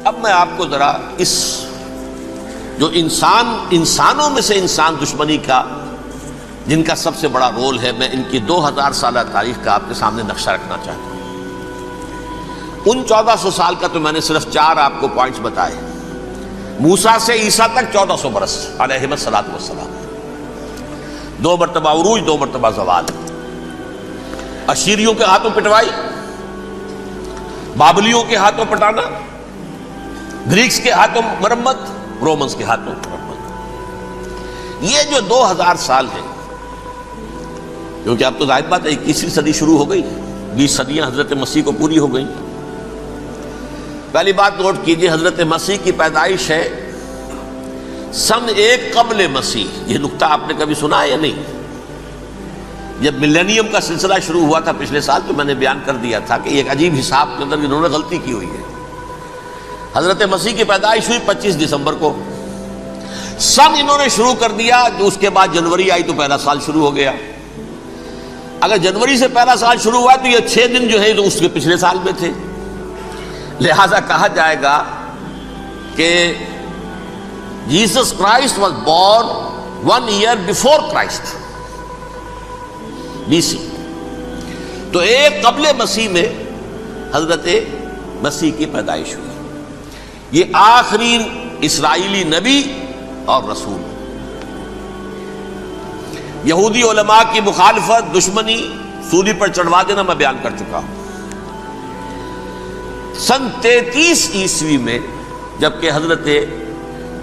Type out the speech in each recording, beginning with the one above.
اب میں آپ کو ذرا اس جو انسانوں میں سے انسان دشمنی کا جن کا سب سے بڑا رول ہے، میں ان کی 2000 سالہ تاریخ کا آپ کے سامنے نقشہ رکھنا چاہتا ہوں۔ ان 1400 سال کا تو میں نے صرف 4 آپ کو پوائنٹس بتائے۔ موسیٰ سے عیسیٰ تک 1400 برس علیہم الصلوۃ والسلام، 2 مرتبہ عروج، 2 مرتبہ زوال، اشیریوں کے ہاتھوں پٹوائی، بابلیوں کے ہاتھوں پٹانا، گریکس کے ہاتھوں مرمت، رومنز کے ہاتھوں مرمت۔ یہ جو 2000 سال ہیں، کیونکہ اب تو ظاہر بات ہے 21ویں صدی شروع ہو گئی، 20 صدیاں حضرت مسیح کو پوری ہو گئی۔ پہلی بات نوٹ کیجئے، حضرت مسیح کی پیدائش ہے سن 1 قبل مسیح۔ یہ نقطہ آپ نے کبھی سنا ہے یا نہیں؟ جب ملینیم کا سلسلہ شروع ہوا تھا پچھلے سال، تو میں نے بیان کر دیا تھا کہ ایک عجیب حساب کے اندر انہوں نے غلطی کی ہوئی ہے۔ حضرت مسیح کی پیدائش ہوئی 25 دسمبر کو، سن انہوں نے شروع کر دیا، جو اس کے بعد جنوری آئی تو پہلا سال شروع ہو گیا۔ اگر جنوری سے پہلا سال شروع ہوا تو یہ 6 دن جو ہے تو اس کے پچھلے سال میں تھے، لہذا کہا جائے گا کہ Jesus Christ was born 1 year before Christ BC۔ تو 1 قبل مسیح میں حضرت مسیح کی پیدائش ہوئی۔ یہ آخری اسرائیلی نبی اور رسول۔ یہودی علماء کی مخالفت، دشمنی، سولی پر چڑھوا دینا میں بیان کر چکا ہوں۔ سن 33 عیسوی میں جبکہ حضرت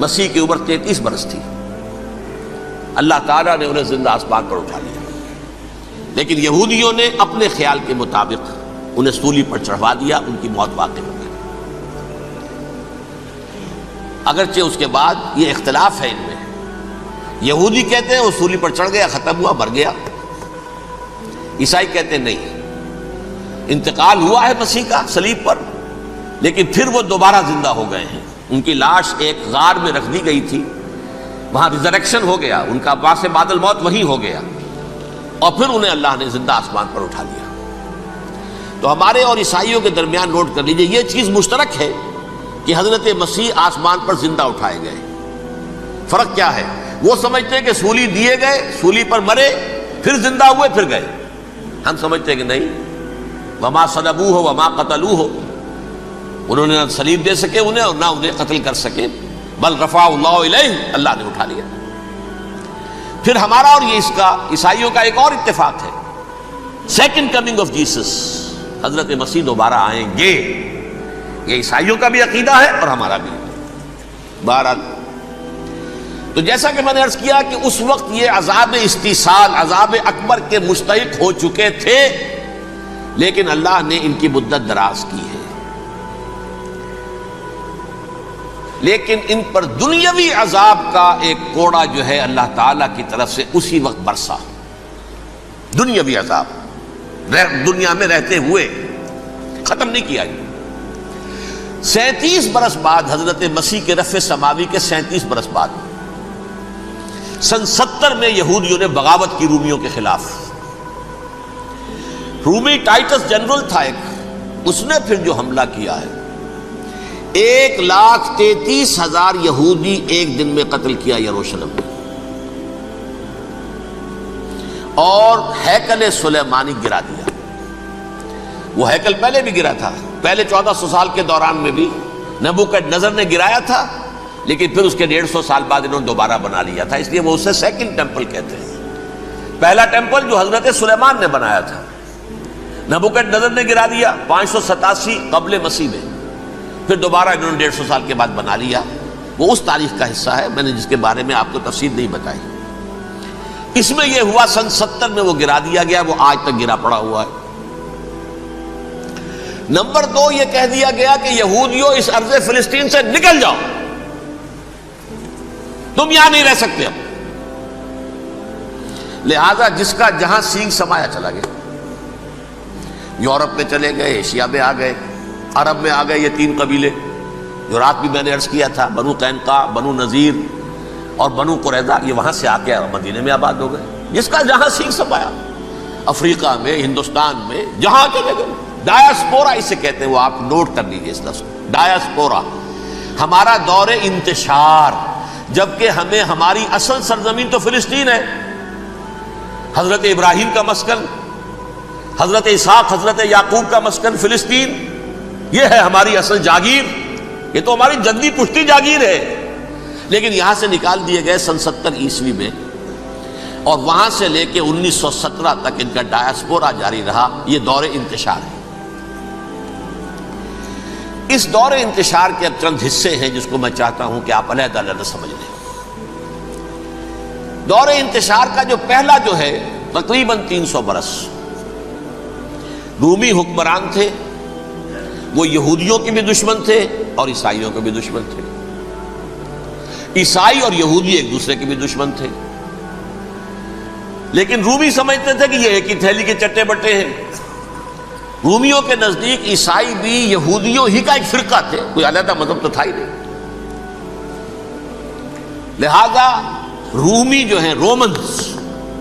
مسیح کی عمر 33 برس تھی، اللہ تعالیٰ نے انہیں زندہ آسمان پر اٹھا لیا، لیکن یہودیوں نے اپنے خیال کے مطابق انہیں سولی پر چڑھوا دیا، ان کی موت واقع ہو گئی۔ اگرچہ اس کے بعد یہ اختلاف ہے ان میں، یہودی کہتے ہیں وہ سولی پر چڑھ گیا، ختم ہوا، مر گیا۔ عیسائی کہتے ہیں نہیں، انتقال ہوا ہے مسیح کا صلیب پر، لیکن پھر وہ دوبارہ زندہ ہو گئے ہیں۔ ان کی لاش ایک غار میں رکھ دی گئی تھی، وہاں ریزریکشن ہو گیا، ان کا باعث بعد الموت وہی ہو گیا، اور پھر انہیں اللہ نے زندہ آسمان پر اٹھا لیا۔ تو ہمارے اور عیسائیوں کے درمیان نوٹ کر لیجئے، یہ چیز مشترک ہے کہ حضرت مسیح آسمان پر زندہ اٹھائے گئے۔ فرق کیا ہے؟ وہ سمجھتے ہیں کہ سولی دیے گئے، سولی پر مرے، پھر زندہ ہوئے، پھر گئے۔ ہم سمجھتے ہیں کہ نہیں، وما صلبوہ وما قتلوہ، انہوں نے نہ صلیب دے سکے انہیں اور نہ انہیں قتل کر سکے، بل رفع اللہ الیہ، اللہ نے اٹھا لیا۔ پھر ہمارا اور یہ اس کا عیسائیوں کا ایک اور اتفاق ہے، سیکنڈ کمنگ آف جیسس، حضرت مسیح دوبارہ آئیں گے۔ یہ عیسائیوں کا بھی عقیدہ ہے اور ہمارا بھی۔ بہرحال تو جیسا کہ میں نے عرض کیا کہ اس وقت یہ عذاب استیصال، عذاب اکبر کے مستحق ہو چکے تھے، لیکن اللہ نے ان کی مدت دراز کی ہے، لیکن ان پر دنیاوی عذاب کا ایک کوڑا جو ہے اللہ تعالیٰ کی طرف سے اسی وقت برسا۔ دنیاوی عذاب دنیا میں رہتے ہوئے ختم نہیں کیا۔ 37 برس بعد حضرت مسیح کے رفع سماوی کے 37 برس بعد سن 70 میں یہودیوں نے بغاوت کی رومیوں کے خلاف۔ رومی ٹائٹس جنرل تھا ایک، اس نے پھر جو حملہ کیا ہے، 1,33,000 یہودی ایک دن میں قتل کیا یروشلم میں، اور ہیکل سلیمانی گرا دیا۔ وہ ہیکل پہلے بھی گرا تھا، پہلے 1400 سال کے دوران میں بھی نبوکدنضر نے گرایا تھا، لیکن پھر اس کے 150 سال بعد انہوں نے دوبارہ بنا لیا تھا، اس لیے وہ اسے سیکنڈ ٹیمپل کہتے ہیں۔ پہلا ٹیمپل جو حضرت سلیمان نے بنایا تھا، نبوکدنضر نے گرا دیا 587 قبل مسیح میں، پھر دوبارہ انہوں نے 150 سال کے بعد بنا لیا۔ وہ اس تاریخ کا حصہ ہے، میں نے جس کے بارے میں آپ کو تفصیل نہیں بتائی۔ اس میں یہ ہوا سن 70 میں وہ گرا دیا گیا، وہ آج تک گرا پڑا ہوا ہے۔ نمبر 2 یہ کہہ دیا گیا کہ یہودیوں اس ارض فلسطین سے نکل جاؤ، تم یہاں نہیں رہ سکتے اب۔ لہذا جس کا جہاں سینگ سمایا چلا گیا، یورپ میں چلے گئے، ایشیا میں آ گئے، عرب میں آ گئے۔ یہ 3 قبیلے جو رات بھی میں نے عرض کیا تھا، بنو قینقاع، بنو نذیر اور بنو قریظہ، یہ وہاں سے آ کے مدینے میں آباد ہو گئے۔ جس کا جہاں سینگ سمایا، افریقہ میں، ہندوستان میں، جہاں چلے گئے۔ ڈایاسپورا اسے کہتے ہیں، وہ آپ نوٹ کر لیجیے اس لفظ ڈایاسپورا، ہمارا دور انتشار، جبکہ ہمیں ہماری اصل سرزمین تو فلسطین ہے، حضرت ابراہیم کا مسکن، حضرت اسحاق حضرت یعقوب کا مسکن فلسطین، یہ ہے ہماری اصل جاگیر، یہ تو ہماری جدی پشتی جاگیر ہے، لیکن یہاں سے نکال دیے گئے سن 70 عیسوی میں، اور وہاں سے لے کے 1917 تک ان کا ڈایاسپورا جاری رہا۔ یہ دور انتشار ہے۔ اس دور انتشار کے اب چند حصے ہیں جس کو میں چاہتا ہوں کہ آپ علیحدہ علیحدہ سمجھ لیں۔ دور انتشار کا جو پہلا جو ہے تقریباً 300 برس رومی حکمران تھے، وہ یہودیوں کے بھی دشمن تھے اور عیسائیوں کے بھی دشمن تھے، عیسائی اور یہودی ایک دوسرے کے بھی دشمن تھے، لیکن رومی سمجھتے تھے کہ یہ ایک ہی تھیلی کے چٹے بٹے ہیں۔ رومیوں کے نزدیک عیسائی بھی یہودیوں ہی کا ایک فرقہ تھے، کوئی علیحدہ مذہب تو تھا ہی نہیں، لہذا رومی جو ہیں رومنز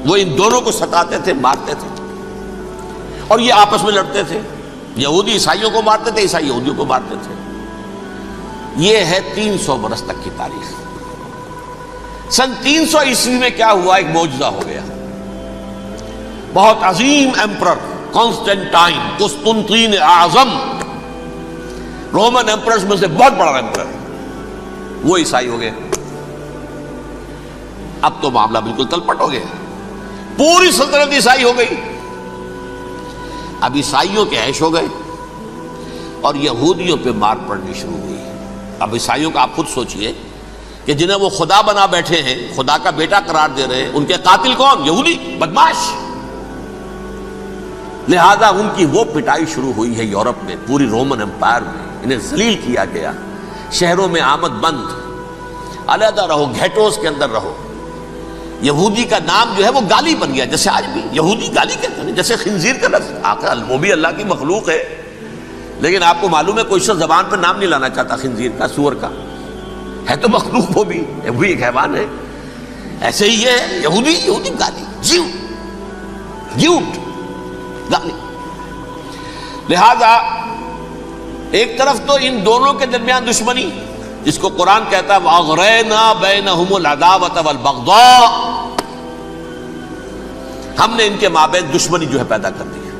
وہ ان دونوں کو ستاتے تھے، مارتے تھے، اور یہ آپس میں لڑتے تھے، یہودی عیسائیوں کو مارتے تھے، عیسائی یہودیوں کو مارتے تھے۔ یہ ہے 300 برس تک کی تاریخ۔ سن 300 عیسوی میں کیا ہوا؟ ایک معجزہ ہو گیا۔ بہت عظیم ایمپرر کانسٹینٹائن، قسطنطین اعظم، رومن ایمپررز میں سے بہت بڑا ایمپرر، وہ عیسائی ہو گئے۔ اب تو معاملہ بالکل تلپٹ ہو گیا، پوری سلطنت عیسائی ہو گئی۔ اب عیسائیوں کے عیش ہو گئے اور یہودیوں پہ مار پڑنی شروع ہوئی۔ اب عیسائیوں کا آپ خود سوچئے کہ جنہیں وہ خدا بنا بیٹھے ہیں، خدا کا بیٹا قرار دے رہے ہیں، ان کے قاتل کون؟ یہودی بدماش۔ لہذا ان کی وہ پٹائی شروع ہوئی ہے یورپ میں، پوری رومن امپائر میں، انہیں ذلیل کیا گیا، شہروں میں آمد بند، علیحدہ رہو، گھیٹوز کے اندر رہو۔ یہودی کا نام جو ہے وہ گالی بن گیا، جیسے آج بھی یہودی گالی کہتے ہیں، جیسے خنزیر کا لفظ، آخر وہ بھی اللہ کی مخلوق ہے، لیکن آپ کو معلوم ہے کوئی شخص زبان پہ نام نہیں لانا چاہتا خنزیر کا، سور کا، ہے تو مخلوق، وہ بھی ایک حیوان ہے۔ ایسے ہی یہ ہے یہودی گالی، جیوٹ گالی۔ لہذا ایک طرف تو ان دونوں کے درمیان دشمنی، جس کو قرآن کہتا ہے وَأَغْرَيْنَا بَيْنَهُمُ الْعَدَاوَةَ وَالْبَغْضَاءَ، ہم نے ان کے مابین دشمنی جو ہے پیدا کر دی ہے۔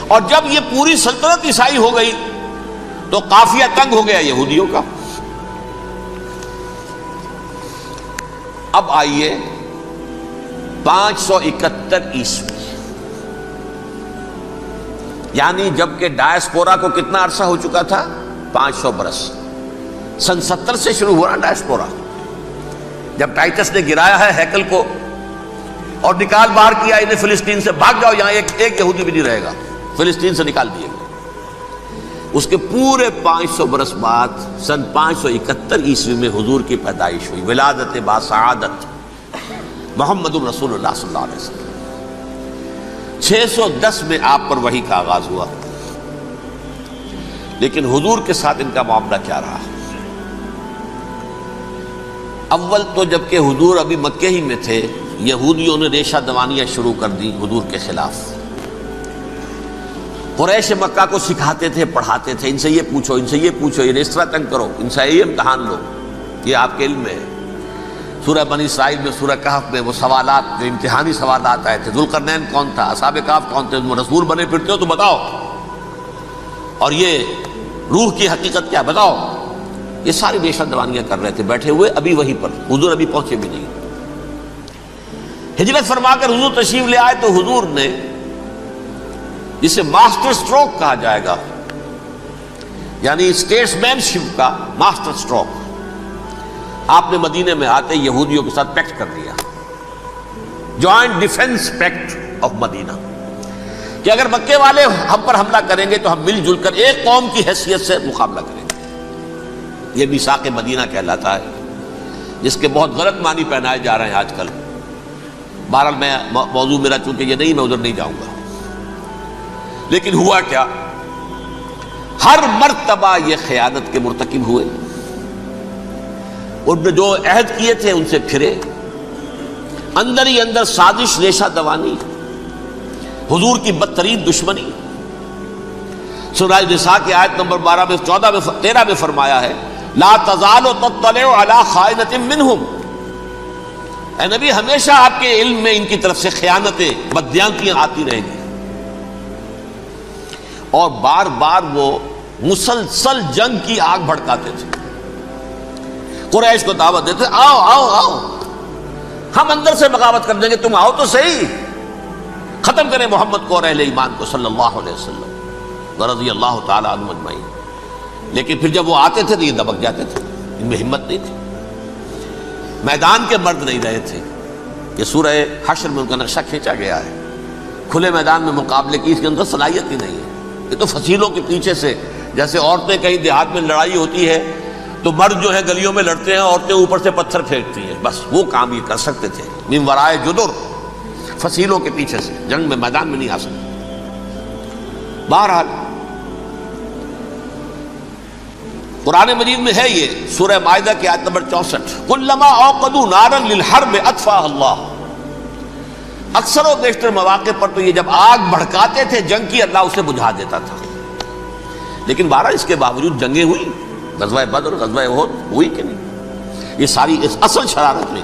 اور جب یہ پوری سلطنت عیسائی ہو گئی تو قافیہ تنگ ہو گیا یہودیوں کا۔ اب آئیے 571 عیسوی، یعنی جبکہ ڈایاسپورا کو کتنا عرصہ ہو چکا تھا؟ 500 برس۔ سن 70 سے شروع ہوا نا ڈایاسپورا، جب ٹائٹس نے گرایا ہے ہیکل کو اور نکال باہر کیا انہیں فلسطین سے، بھاگ جاؤ یہاں ایک یہودی بھی نہیں رہے گا، فلسطین سے نکال دیے گئے۔ اس کے پورے 500 برس بعد سن 571 عیسوی میں حضور کی پیدائش ہوئی، ولادت باسعادت محمد الرسول اللہ صلی اللہ علیہ وسلم۔ 610 میں آپ پر وحی کا آغاز ہوا، لیکن حضور کے ساتھ ان کا معاملہ کیا رہا؟ اول تو جبکہ حضور ابھی مکے ہی میں تھے، یہودیوں نے ریشہ دوانیاں شروع کر دی حضور کے خلاف۔ قریش مکہ کو سکھاتے تھے، پڑھاتے تھے، ان سے یہ پوچھو، ان سے یہ پوچھو، یہ اس طرح تنگ کرو، ان سے یہ امتحان لو، یہ آپ کے علم میں ہے۔ سورہ بنی اسرائیل میں، سورہ کہف میں وہ سوالات، جو امتحانی سوالات آئے تھے، ذوالقرنین کون تھا، اصحاب کہف کون تھے، تم رسول بنے پھرتے ہو تو بتاؤ، اور یہ روح کی حقیقت کیا بتاؤ، یہ ساری ریشہ دوانیاں کر رہے تھے بیٹھے ہوئے ابھی وہیں پر، حضور ابھی پہنچے بھی نہیں۔ ہجرت فرما کر حضور تشریف لے آئے تو حضور نے، جسے ماسٹر سٹروک کہا جائے گا، یعنی اسٹیٹس مین شپ کا ماسٹر سٹروک، آپ نے مدینے میں آتے یہودیوں کے ساتھ پیکٹ کر دیا، جوائنٹ ڈیفنس پیکٹ آف مدینہ، کہ اگر مکے والے ہم پر حملہ کریں گے تو ہم مل جل کر ایک قوم کی حیثیت سے مقابلہ کریں گے۔ یہ میثاق مدینہ کہلاتا ہے، جس کے بہت غلط معنی پہنائے جا رہے ہیں آج کل۔ بہرحال میں موضوع میرا چونکہ یہ نہیں، میں ادھر نہیں جاؤں گا، لیکن ہوا کیا؟ ہر مرتبہ یہ خیانت کے مرتکب ہوئے، ان نے جو عہد کیے تھے ان سے پھرے، اندر ہی اندر سازش، ریشہ دوانی، حضور کی بدترین دشمنی۔ سورہ نساء کی آیت نمبر 12 میں 14 میں 13 میں فرمایا ہے لا تزال تطلع علی خائنۃ منہم، اے نبی ہمیشہ آپ کے علم میں ان کی طرف سے خیانتیں، بددیانتیاں آتی رہیں گی. اور بار بار وہ مسلسل جنگ کی آگ بھڑکاتے تھے. قریش کو دعوت دیتے، آؤ آؤ آؤ ہم اندر سے بغاوت کر دیں گے، تم آؤ تو صحیح، ختم کریں محمد کو اور اہل ایمان کو صلی اللہ علیہ وسلم رضی اللہ تعالی عنہ اجمعین. لیکن پھر جب وہ آتے تھے تو یہ دبک جاتے تھے، ان میں ہمت نہیں تھی. میدان کے مرد نہیں رہے تھے. یہ سورہ حشر میں ان کا نقشہ کھینچا گیا ہے. کھلے میدان میں مقابلے کی اس کے اندر صلاحیت ہی نہیں ہے. یہ تو فصیلوں کے پیچھے سے، جیسے عورتیں کہیں دیہات میں لڑائی ہوتی ہے تو مرد جو ہے گلیوں میں لڑتے ہیں، عورتیں اوپر سے پتھر پھینکتی ہیں، بس وہ کام یہ کر سکتے تھے. من ورائے جدر، فصیلوں کے پیچھے سے، جنگ میں میدان میں نہیں آ سکتے. بہرحال قرآن مجید میں ہے یہ سورہ مائدہ کی آیت نمبر 64، کلما اوقدوا نارا للحرب اطفاها اللہ. اکثر و بیشتر مواقع پر تو یہ جب آگ بھڑکاتے تھے جنگ کی، اللہ اسے بجھا دیتا تھا. لیکن بہرحال اس کے باوجود جنگیں ہوئی، غزوہ بدر، غزوہ احد ہوئی کہ نہیں؟ یہ ساری اس اصل شرارت میں.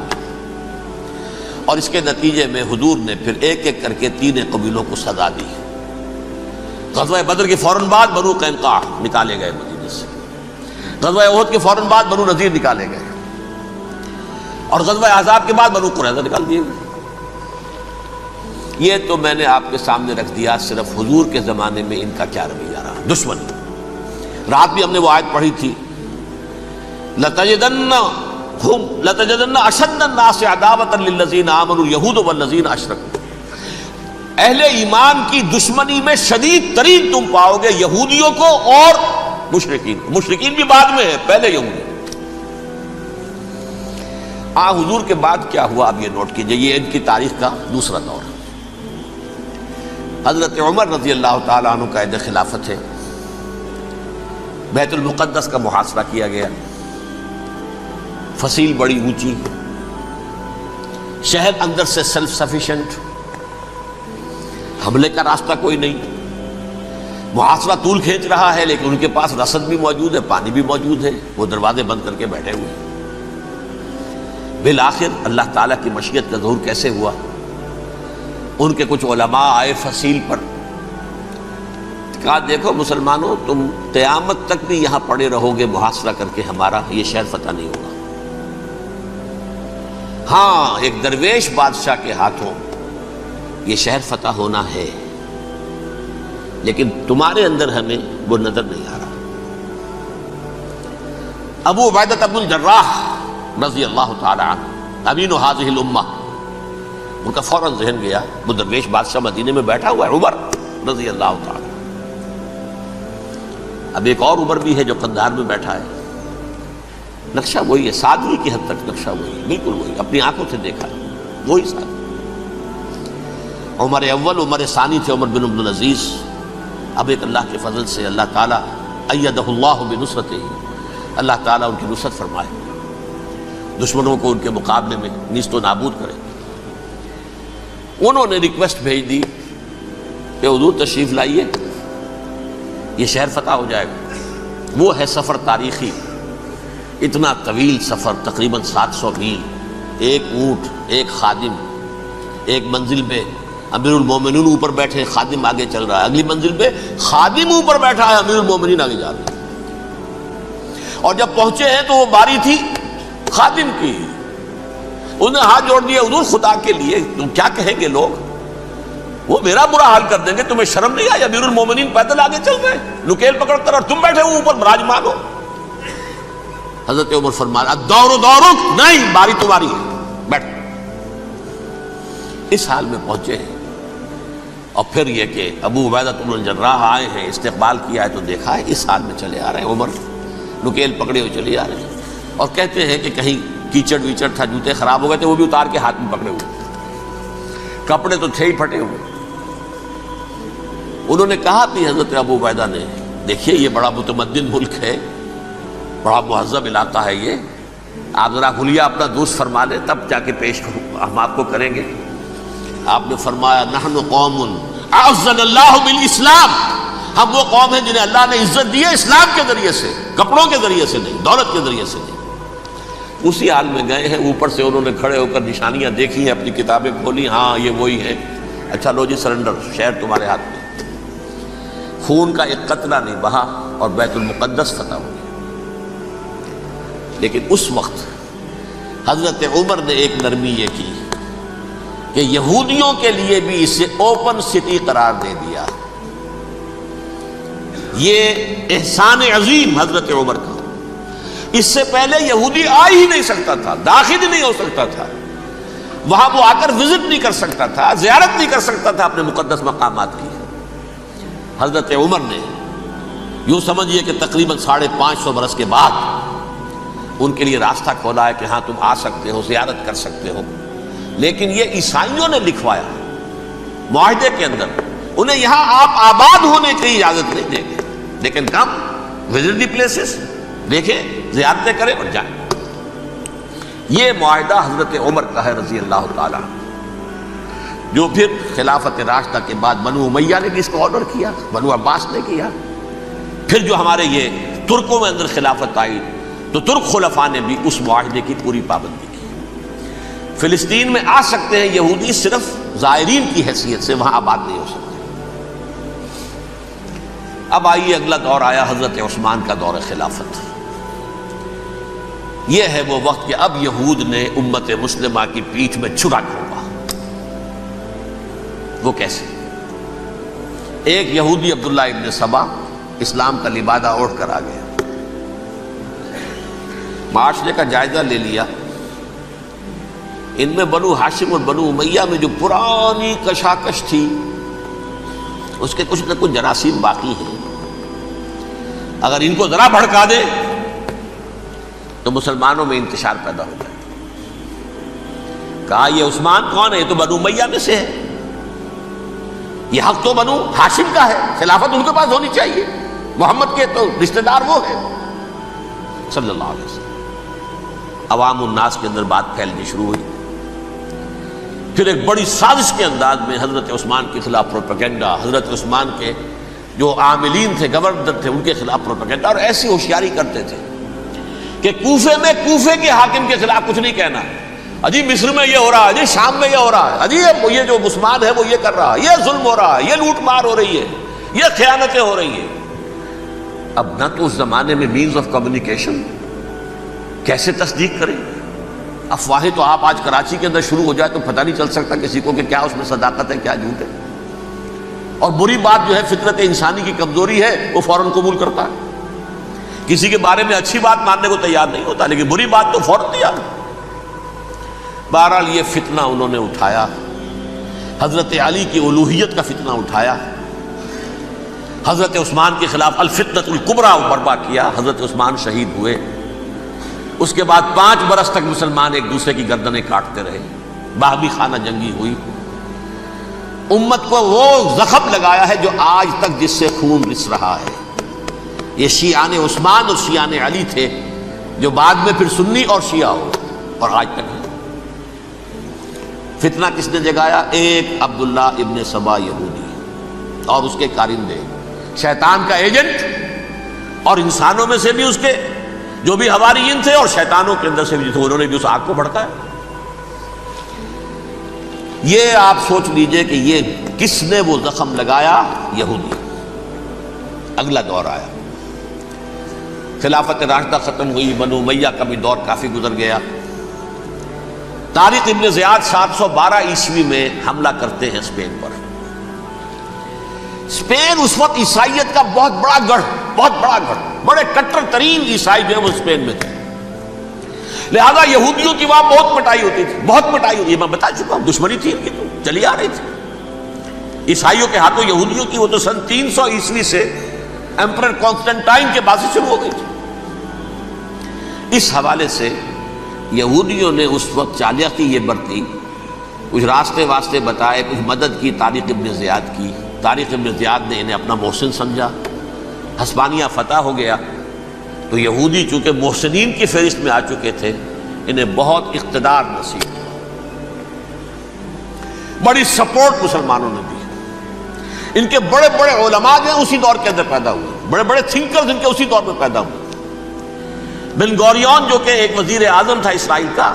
اور اس کے نتیجے میں حضور نے پھر ایک ایک کر کے 3 قبیلوں کو سزا دی. غزوہ بدر کے فوراً بعد بنو قینقاع نکالے گئے مدینے سے، غزوہ احد کے فوراً بعد بنو نذیر نکالے گئے، اور غزوہ احزاب کے بعد بنو قریظہ نکال دیے گئے. یہ تو میں نے آپ کے سامنے رکھ دیا صرف حضور کے زمانے میں ان کا کیا رویہ رہا. دشمن، رات بھی ہم نے وہ آیت پڑھی تھی، لَتَجِدَنَّ أَشَدَّ النَّاسِ عَدَاوَةً لِلَّذِينَ آمَنُوا الْيَهُودُ وَالَّذِينَ أَشْرَكُوا. اہل ایمان کی دشمنی میں شدید ترین تم پاؤ گے یہودیوں کو اور مشرکین. مشرکین بھی بعد میں ہے، پہلے یہودی. حضور کے بعد کیا ہوا اب یہ نوٹ کیجئے، یہ ان کی تاریخ کا دوسرا دور. حضرت عمر رضی اللہ تعالیٰ عنہ کا عہد خلافت ہے. بیت المقدس کا محاصرہ کیا گیا، فصیل بڑی اونچی، شہر اندر سے سیلف سفیشینٹ، حملے کا راستہ کوئی نہیں. محاصرہ طول کھینچ رہا ہے لیکن ان کے پاس رسد بھی موجود ہے، پانی بھی موجود ہے، وہ دروازے بند کر کے بیٹھے ہوئے ہیں. بالآخر اللہ تعالیٰ کی مشیت کا ظہور کیسے ہوا؟ ان کے کچھ علماء آئے فصیل پر، کہا دیکھو مسلمانوں، تم قیامت تک بھی یہاں پڑے رہو گے محاصرہ کر کے، ہمارا یہ شہر فتح نہیں ہوگا. ہاں ایک درویش بادشاہ کے ہاتھوں یہ شہر فتح ہونا ہے، لیکن تمہارے اندر ہمیں وہ نظر نہیں آ رہا. ابو عبیدہ بن الجراح رضی اللہ تعالی عنہ، امین هذه الامہ، ان کا فوراً ذہن گیا وہ درویش بادشاہ مدینے میں بیٹھا ہوا ہے، عمر رضی اللہ تعالی. اب ایک اور عمر بھی ہے جو قندھار میں بیٹھا ہے. نقشہ وہی ہے، سادگی کی حد تک نقشہ وہی ہے، بالکل وہی، اپنی آنکھوں سے دیکھا وہی سادگی. عمر اول، عمر ثانی تھے عمر بن عبد العزیز. اب ایک اللہ کے فضل سے اللہ تعالیٰ ایدہ اللہ بنصرتہ، اللہ تعالیٰ ان کی نصرت فرمائے، دشمنوں کو ان کے مقابلے میں نیست و نابود کرے. انہوں نے ریکویسٹ بھیج دی کہ حضور تشریف لائیے، یہ شہر فتح ہو جائے گا. وہ ہے سفر تاریخی، اتنا طویل سفر، تقریباً 700 میل، ایک اونٹ، ایک خادم، ایک منزل پہ امیر المومنین اوپر بیٹھے، خادم آگے چل رہا ہے، اگلی منزل پہ خادم اوپر بیٹھا ہے، امیر المومنین آگے جا رہے ہیں. اور جب پہنچے ہیں تو وہ باری تھی خادم کی. انہوں نے ہاتھ جوڑ دیا، حضور خدا کے لیے تم کیا کہیں گے لوگ، وہ میرا برا حال کر دیں گے، تمہیں شرم نہیں آئی؟ امیر المومنین پیدل آگے چل رہے ہیں نکیل پکڑ کر، اور تم بیٹھے ہو اوپر براجمان ہو. حضرت عمر فرمایا الدور دورک، نہیں باری تمہاری ہے، بیٹھ. اس حال میں پہنچے ہیں. اور پھر یہ کہ ابو عبیدہ بن الجراح آئے ہیں، استقبال کیا ہے تو دیکھا ہے اس حال میں چلے آ رہے ہیں. عمر نکیل پکڑے ہوئے چلے آ رہے ہیں، اور کہتے ہیں کہ کہیں کیچڑ ویچڑ تھا، جوتے خراب ہو گئے تھے، وہ بھی اتار کے ہاتھ میں پکڑے ہوئے، کپڑے تو تھے ہی پھٹے ہوئے. انہوں نے کہا بھی حضرت ابو عبیدہ نے، دیکھیے یہ بڑا متمدن ملک ہے، بڑا مہذب علاقہ ہے یہ، آپ ذرا حلیہ اپنا دوست فرما لیں تب جا کے پیش ہم آپ کو کریں گے. آپ نے فرمایا نحن قوم اعزنا اللہ بالاسلام، ہم وہ قوم ہیں جنہیں اللہ نے عزت دی ہے اسلام کے ذریعے سے، کپڑوں کے ذریعے سے نہیں، دولت کے ذریعے سے نہیں۔ اسی حال میں گئے ہیں، اوپر سے انہوں نے کھڑے ہو کر نشانیاں دیکھی ہیں، اپنی کتابیں کھولی، ہاں یہ وہی ہے، اچھا لو جی سرنڈر، شہر تمہارے ہاتھ میں۔ خون کا ایک قطرہ نہیں بہا اور بیت المقدس فتح ہو گیا۔ لیکن اس وقت حضرت عمر نے ایک نرمی یہ کی کہ یہودیوں کے لیے بھی اسے اوپن سٹی قرار دے دیا۔ یہ احسان عظیم حضرت عمر کا۔ اس سے پہلے یہودی آ ہی نہیں سکتا تھا، داخل ہی نہیں ہو سکتا تھا، وہاں وہ آ کر وزٹ نہیں کر سکتا تھا، زیارت نہیں کر سکتا تھا اپنے مقدس مقامات کی۔ حضرت عمر نے یوں سمجھیے کہ تقریباً 550 برس کے بعد ان کے لیے راستہ کھولا ہے کہ ہاں تم آ سکتے ہو، زیارت کر سکتے ہو۔ لیکن یہ عیسائیوں نے لکھوایا معاہدے کے اندر، انہیں یہاں آپ آباد ہونے کی اجازت نہیں دیں گے، لیکن کم وزٹ دی پلیسز، دیکھیں زیارتیں کریں اور جائیں۔ یہ معاہدہ حضرت عمر کا ہے رضی اللہ تعالیٰ، جو پھر خلافت راشدہ کے بعد بنو امیہ نے بھی اس کو آرڈر کیا، بنو عباس نے کیا، پھر جو ہمارے یہ ترکوں میں اندر خلافت آئی تو ترک خلفاء نے بھی اس معاہدے کی پوری پابندی کی۔ فلسطین میں آ سکتے ہیں یہودی صرف زائرین کی حیثیت سے، وہاں آباد نہیں ہو سکتے۔ اب آئیے اگلا دور آیا حضرت عثمان کا دور خلافت۔ یہ ہے وہ وقت کہ اب یہود نے امت مسلمہ کی پیٹھ میں چھرا گھونپا۔ وہ کیسے؟ ایک یہودی عبداللہ ابن سبا اسلام کا لبادہ اوڑھ کر آ گیا، معاشرے کا جائزہ لے لیا، ان میں بنو ہاشم اور بنو امیہ میں جو پرانی کشاکش تھی اس کے کچھ نہ کچھ جراثیم باقی ہیں، اگر ان کو ذرا بھڑکا دے تو مسلمانوں میں انتشار پیدا ہو جائے۔ کہا یہ عثمان کون ہے؟ یہ تو بنو امیہ میں سے ہے، یہ حق تو بنو ہاشم کا ہے، خلافت ان کے پاس ہونی چاہیے، محمد کے تو رشتہ دار وہ ہے صلی اللہ علیہ وسلم۔ عوام الناس کے اندر بات پھیلنی شروع ہوئی، پھر ایک بڑی سازش کے انداز میں حضرت عثمان کے خلاف پروپیگنڈا، حضرت عثمان کے جو عاملین تھے، گورنر تھے، ان کے خلاف پروپیگنڈا، اور ایسی ہوشیاری کرتے تھے کہ کوفے میں کوفے کے حاکم کے خلاف کچھ نہیں کہنا، اجی مصر میں یہ ہو رہا ہے، اجی شام میں یہ ہو رہا ہے، اجی یہ جو عثمان ہے وہ یہ کر رہا ہے، یہ ظلم ہو رہا ہے، یہ لوٹ مار ہو رہی ہے، یہ خیانتیں ہو رہی ہیں۔ اب نہ تو اس زمانے میں مینز آف کمیونیکیشن، کیسے تصدیق کریں؟ افواہیں تو آپ آج کراچی کے اندر شروع ہو جائے تو پتہ نہیں چل سکتا کسی کو کہ کیا اس میں صداقت ہے کیا جھوٹ ہے، اور بری بات جو ہے فطرت انسانی کی کمزوری ہے وہ فوراً قبول کرتا ہے، کسی کے بارے میں اچھی بات ماننے کو تیار نہیں ہوتا لیکن بری بات تو فوراً تیار ہے۔ بہرحال یہ فتنہ انہوں نے اٹھایا، حضرت علی کی الوہیت کا فتنہ اٹھایا، حضرت عثمان کے خلاف الفتنۃ الکبریٰ برپا کیا، حضرت عثمان شہید ہوئے۔ اس کے بعد 5 برس تک مسلمان ایک دوسرے کی گردنیں کاٹتے رہے، باہمی خانہ جنگی ہوئی، امت کو وہ زخم لگایا ہے جو آج تک جس سے خون رس رہا ہے۔ یہ شیعان عثمان اور شیعان علی تھے جو بعد میں پھر سنی اور شیعہ ہو اور آج تک ہے۔ فتنہ کس نے جگایا؟ ایک عبداللہ ابن سبا یہودی اور اس کے کارندے، شیطان کا ایجنٹ، اور انسانوں میں سے بھی اس کے جو بھی حواریین تھے اور شیطانوں کے اندر سے بھی تھے، انہوں نے بھی اس آگ کو بھڑکایا۔ یہ آپ سوچ لیجئے کہ یہ کس نے وہ زخم لگایا؟ یہودی۔ اگلا دور آیا، خلافت راشدہ ختم ہوئی، بنو امیہ کا بھی دور کافی گزر گیا۔ طارق ابن زیاد 712 عیسوی میں حملہ کرتے ہیں اسپین پر۔ اسپین اس وقت عیسائیت کا بہت بڑا گڑھ، بڑے کٹر ترین عیسائی جو ہیں وہ اسپین میں تھے، لہذا یہودیوں کی وہاں بہت پٹائی ہوتی تھی، یہ میں بتا چکا ہوں، دشمنی تھی ان کی تو چلی آ رہی تھی عیسائیوں کے ہاتھوں یہودیوں کی، وہ تو سن 300 عیسوی سے ایمپرر کانسٹنٹائن کے بعد سے شروع ہو گئی تھی۔ اس حوالے سے یہودیوں نے اس وقت چالاکی یہ برتی، کچھ راستے واسطے بتائے، کچھ مدد کی طارق ابن زیاد کی۔ طارق ابن زیاد نے انہیں اپنا محسن سمجھا، ہسپانیہ فتح ہو گیا تو یہودی چونکہ محسنین کی فہرست میں آ چکے تھے، انہیں بہت اقتدار نصیب، بڑی سپورٹ مسلمانوں نے دی۔ ان کے بڑے بڑے علماء جو ہیں اسی دور کے اندر پیدا ہوئے، بڑے بڑے تھنکرز ان کے اسی دور میں پیدا ہوئے۔ بن گوریون جو کہ ایک وزیر اعظم تھا اسرائیل کا،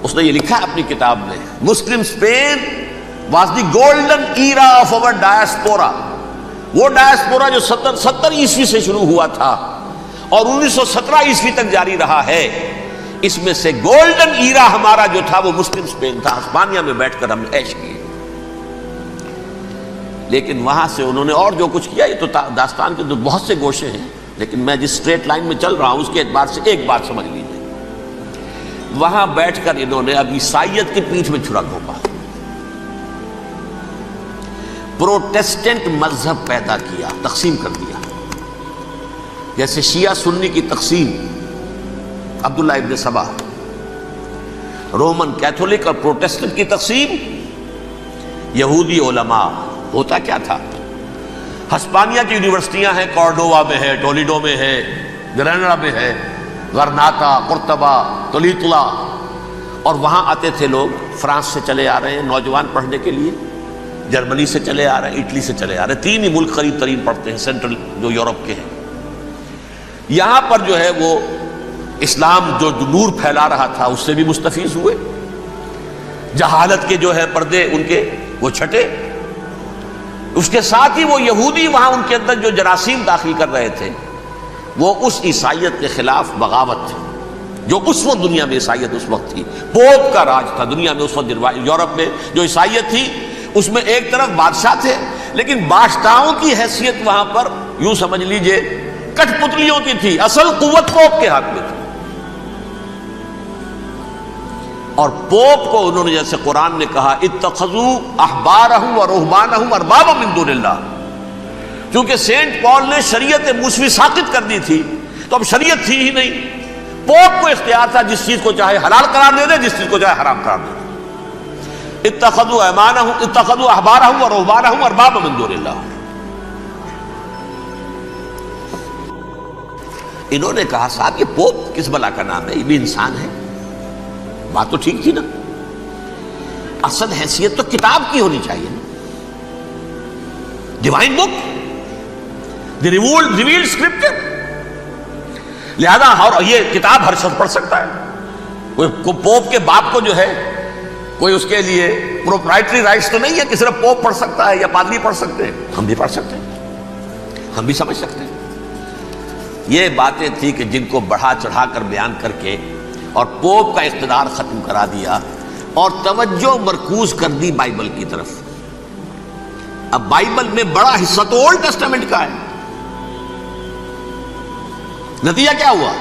اس نے یہ لکھا ہے اپنی کتاب میں، Muslim Spain was the golden era of our diaspora. وہ ڈائسپورا جو 70 عیسوی سے شروع ہوا تھا اور 1917 عیسوی تک جاری رہا ہے، اس میں سے گولڈن ایرا ہمارا جو تھا وہ مسلم اسپین تھا۔ ہسپانیہ میں بیٹھ کر ہم نے عیش کیے، لیکن وہاں سے انہوں نے اور جو کچھ کیا، یہ تو داستان کے تو بہت سے گوشے ہیں، لیکن میں جس اسٹریٹ لائن میں چل رہا ہوں اس کے اعتبار سے ایک بات سمجھ لیجیے، وہاں بیٹھ کر انہوں نے اب عیسائیت کی پیٹھ میں چھرا گھونپا، پروٹیسٹنٹ مذہب پیدا کیا، تقسیم کر دیا، جیسے شیعہ سنی کی تقسیم، عبداللہ ابن سبا، رومن کیتھولک اور پروٹیسٹنٹ کی تقسیم، یہودی علماء۔ ہوتا کیا تھا، ہسپانیہ کی یونیورسٹیاں ہیں، کارڈووا میں ہے، ٹولیڈو میں ہے، گریناڈا میں ہے، غرناطہ، قرطبہ، تولیتلا، اور وہاں آتے تھے لوگ، فرانس سے چلے آ رہے ہیں نوجوان پڑھنے کے لیے، جرمنی سے چلے آ رہے ہیں، اٹلی سے چلے آ رہے ہیں، تین ہی ملک قریب ترین پڑھتے ہیں سینٹرل جو یورپ کے ہیں۔ یہاں پر جو ہے وہ اسلام جو نور پھیلا رہا تھا اس سے بھی مستفیض ہوئے، جہالت کے جو ہے پردے ان کے وہ چھٹے، اس کے ساتھ ہی وہ یہودی وہاں ان کے اندر جو جراثیم داخل کر رہے تھے وہ اس عیسائیت کے خلاف بغاوت تھی، جو اس وقت دنیا میں عیسائیت اس وقت تھی، پوپ کا راج تھا دنیا میں اس وقت، یورپ میں جو عیسائیت تھی اس میں ایک طرف بادشاہ تھے، لیکن بادشاہوں کی حیثیت وہاں پر یوں سمجھ لیجئے کٹ پتلیوں کی تھی، اصل قوت پوپ کے ہاتھ میں تھی۔ اور پوپ کو انہوں نے جیسے قرآن نے کہا اتخذوا احبارهم ورهبانهم اربابا من دون اللہ، کیونکہ سینٹ پال نے شریعت موسوی ساقط کر دی تھی تو اب شریعت تھی ہی نہیں، پوپ کو اختیار تھا جس چیز کو چاہے حلال قرار دے دے، جس چیز کو چاہے حرام قرار دے دے۔ اتخذوا احبارهم ورهبانهم اربابا من دون اللہ۔ انہوں نے کہا صاحب یہ پوپ کس بلا کا نام ہے، یہ بھی انسان ہے، بات تو ٹھیک تھی نا، اصل حیثیت تو کتاب کی ہونی چاہیے نا، ڈیوائن بک، دی ریویلڈ اسکرپچر، لہذا اور یہ کتاب ہر شخص پڑھ سکتا ہے، کوئی پوپ کے باپ کو جو ہے کوئی اس کے لیے پروپرائٹری رائٹس تو نہیں ہے کہ صرف پوپ پڑھ سکتا ہے یا پادری پڑھ سکتے ہیں، ہم بھی پڑھ سکتے ہیں، ہم بھی سمجھ سکتے ہیں۔ یہ باتیں تھی کہ جن کو بڑھا چڑھا کر بیان کر کے اور پوپ کا اقتدار ختم کرا دیا اور توجہ مرکوز کر دی بائبل کی طرف۔ اب بائبل میں بڑا حصہ تو اولڈ ٹیسٹامنٹ کا ہے، نتیجہ کیا ہوا،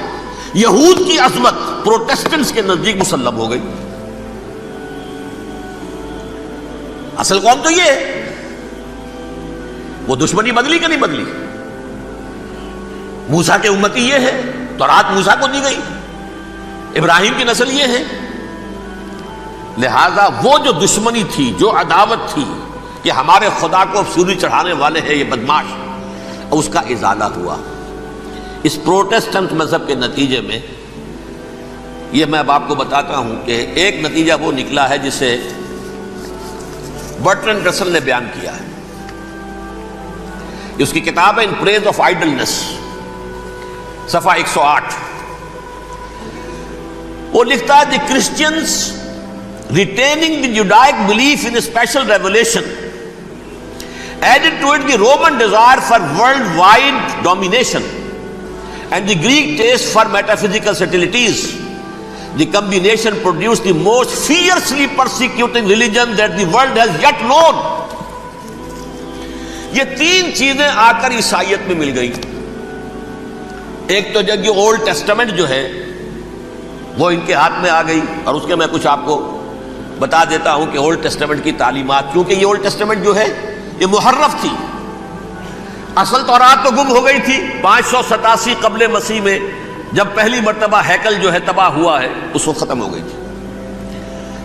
یہود کی عظمت پروٹیسٹنٹس کے نزدیک مسلم ہو گئی۔ اصل قوم تو یہ ہے، وہ دشمنی بدلی کہ نہیں بدلی، موسیٰ کے امتی یہ ہے، تورات موسیٰ کو دی گئی، ابراہیم کی نسل یہ ہے، لہذا وہ جو دشمنی تھی، جو عداوت تھی کہ ہمارے خدا کو سولی چڑھانے والے ہیں یہ بدماش، اس کا ازالہ ہوا اس پروٹیسٹنٹ مذہب کے نتیجے میں۔ یہ میں اب آپ کو بتاتا ہوں کہ ایک نتیجہ وہ نکلا ہے جسے برٹرنڈ رسل نے بیان کیا ہے، اس کی کتاب ہے ان پریز آف آئیڈلنس، صفحہ 108۔ وہ لکھتا ہے the Christians retaining the Judaic belief in special revelation added to it the Roman desire for world wide domination and the Greek taste for metaphysical subtleties. The combination produce the most fiercely persecuting religion that the world has yet known. یہ تین چیزیں آ کر عیسائیت میں مل گئی۔ ایک تو جب یہ اولڈ ٹیسٹامنٹ جو ہے وہ ان کے ہاتھ میں آ گئی، اور اس کے میں کچھ آپ کو بتا دیتا ہوں کہ اولڈ ٹیسٹامنٹ کی تعلیمات، کیونکہ یہ اولڈ ٹیسٹامنٹ جو ہے یہ محرف تھی، اصل تورات تو گم ہو گئی تھی 587 قبل مسیح میں، جب پہلی مرتبہ ہیکل جو ہے تباہ ہوا ہے اس وقت ختم ہو گئی تھی۔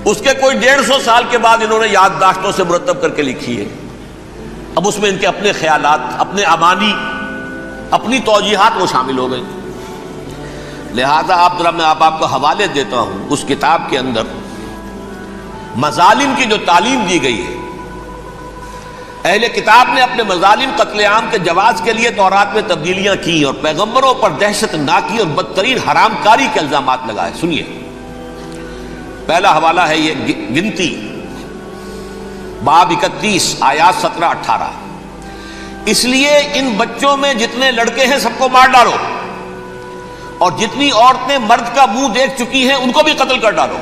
اس کے کوئی 150 سال کے بعد انہوں نے یادداشتوں سے مرتب کر کے لکھی ہے، اب اس میں ان کے اپنے خیالات، اپنے امانی، اپنی توجیحات وہ شامل ہو گئی۔ لہذا میں آپ کو حوالے دیتا ہوں، اس کتاب کے اندر مظالم کی جو تعلیم دی گئی ہے، اہل کتاب نے اپنے مظالم قتل عام کے جواز کے لیے تورات میں تبدیلیاں کی اور پیغمبروں پر دہشت ناکی اور بدترین حرام کاری کے الزامات لگائے. سنیے، پہلا حوالہ ہے یہ گنتی باب 31 آیات 17-18. اس لیے ان بچوں میں جتنے لڑکے ہیں سب کو مار ڈالو، اور جتنی عورتیں مرد کا منہ دیکھ چکی ہیں ان کو بھی قتل کر ڈالو،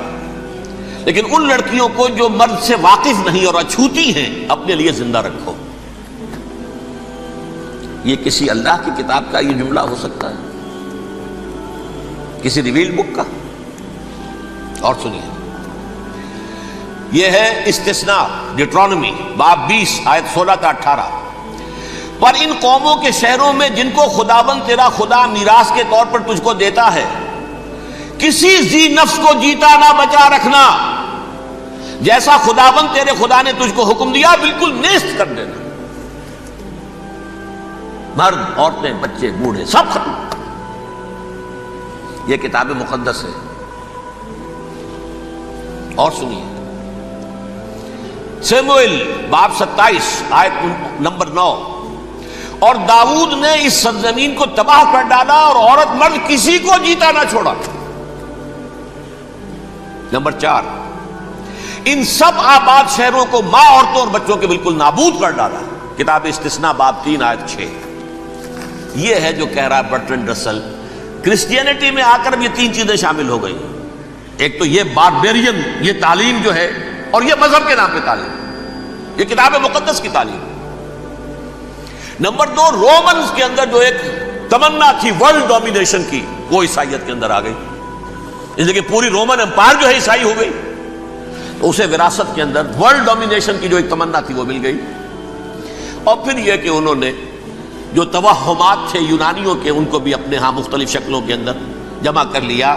لیکن ان لڑکیوں کو جو مرد سے واقف نہیں اور اچھوتی ہیں اپنے لیے زندہ رکھو. یہ کسی اللہ کی کتاب کا یہ جملہ ہو سکتا ہے؟ کسی ریویل بک کا؟ اور سنیے، یہ ہے استثناء ڈیٹرانومی باب 20 آیت 16-18. پر ان قوموں کے شہروں میں جن کو خداوند تیرا خدا میراث کے طور پر تجھ کو دیتا ہے، کسی ذی نفس کو جیتا نہ بچا رکھنا، جیسا خداوند تیرے خدا نے تجھ کو حکم دیا بالکل نیست کر دینا. مرد، عورتیں، بچے، بوڑھے سب ختم. یہ کتاب مقدس ہے. اور سنیے، سموئیل باب 27 آیت نمبر 9. اور داؤد نے اس سرزمین کو تباہ کر ڈالا اور عورت مرد کسی کو جیتا نہ چھوڑا. نمبر 4، ان سب آباد شہروں کو ماں، عورتوں اور بچوں کے بالکل نابود کر ڈالا. کتاب استثناء باب 3 آیت 6. یہ ہے جو کہہ رہا ہے برٹرنڈ رسل، کرسچینٹی میں آ کر اب یہ 3 چیزیں شامل ہو گئی. ایک تو یہ باربیرین یہ تعلیم جو ہے، اور یہ مذہب کے نام پہ تعلیم، یہ کتاب مقدس کی تعلیم. نمبر 2، رومنز کے اندر جو ایک تمنا تھی ورلڈ ڈومینیشن کی، وہ عیسائیت کے اندر آ گئی. اس لیے کہ پوری رومن امپائر جو ہے عیسائی ہو گئی، تو اسے وراثت کے اندر ورلڈ ڈومینیشن کی جو ایک تمنا تھی وہ مل گئی. اور پھر یہ کہ انہوں نے جو توہمات تھے یونانیوں کے، ان کو بھی اپنے ہاں مختلف شکلوں کے اندر جمع کر لیا.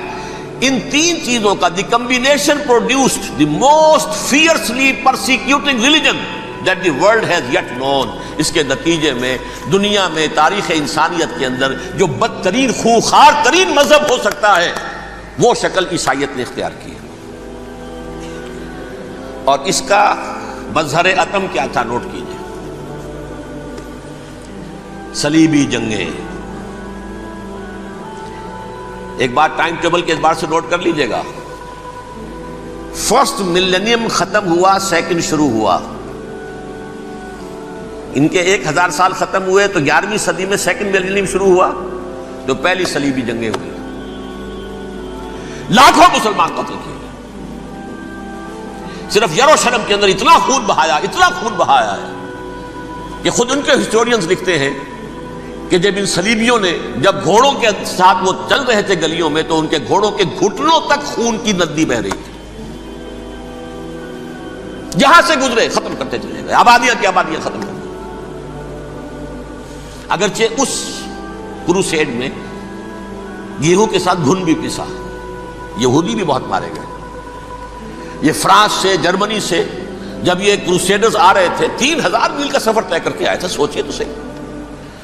ان 3 چیزوں کا the combination produced the most fiercely persecuting religion that the world has yet known. اس کے نتیجے میں دنیا میں تاریخ انسانیت کے اندر جو بدترین خوخار ترین مذہب ہو سکتا ہے وہ شکل عیسائیت نے اختیار کی. اور اس کا مظہر عتم کیا تھا؟ نوٹ کیجئے، صلیبی جنگیں. ایک بات ٹائم ٹیبل کے اعتبار سے نوٹ کر لیجئے گا. فرسٹ ملینیم ختم ہوا، سیکنڈ شروع ہوا. ان کے 1000 سال ختم ہوئے تو 11ویں صدی میں سیکنڈ ملینیم شروع ہوا، تو پہلی صلیبی جنگیں ہوئی. لاکھوں مسلمان قتل کیے گئے. صرف یروشلم کے اندر اتنا خون بہایا ہے کہ خود ان کے ہسٹورینز لکھتے ہیں کہ جب ان صلیبیوں نے جب گھوڑوں کے ساتھ وہ چل رہے تھے گلیوں میں، تو ان کے گھوڑوں کے گھٹنوں تک خون کی ندی بہ رہی تھی. جہاں سے گزرے ختم کرتے چلے گئے، آبادیاں کی آبادیاں ختم کر. اگرچہ اس کروسیڈ میں گیہوں کے ساتھ گھن بھی پسا، یہودی بھی بہت مارے گئے. یہ فرانس سے، جرمنی سے جب یہ کروسیڈرز آ رہے تھے 3000 میل کا سفر طے کر کے آئے تھے. سوچئے تو صحیح،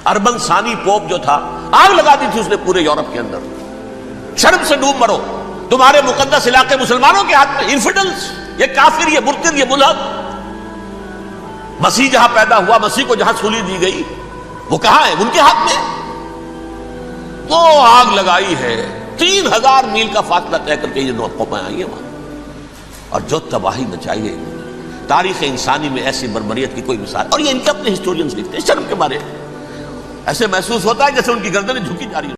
اربن ثانی پوپ جو تھا آگ لگا دی تھی اس نے پورے یورپ کے اندر. شرم سے ڈوب مرو، تمہارے مقدس علاقے مسلمانوں کے ہاتھ میں. انفیڈلز، یہ کافر، یہ مرتد، یہ ملحد. مسیح جہاں پیدا ہوا، مسیح کو جہاں سولی دی گئی، وہ کہاں ہے؟ ان کے ہاتھ میں. وہ آگ لگائی ہے، 3000 میل کا فاصلہ طے کر کے یہ نو قومیں آئی ہیں وہاں، اور جو تباہی مچائی ہے انہوں نے. تاریخ انسانی میں ایسی بربریت کی کوئی مثال. اور یہ ان کے اپنے ہسٹورینز لکھتے ہیں. شرم کے مارے ایسے محسوس ہوتا ہے جیسے ان کی گردنیں جھکی جا رہی ہیں.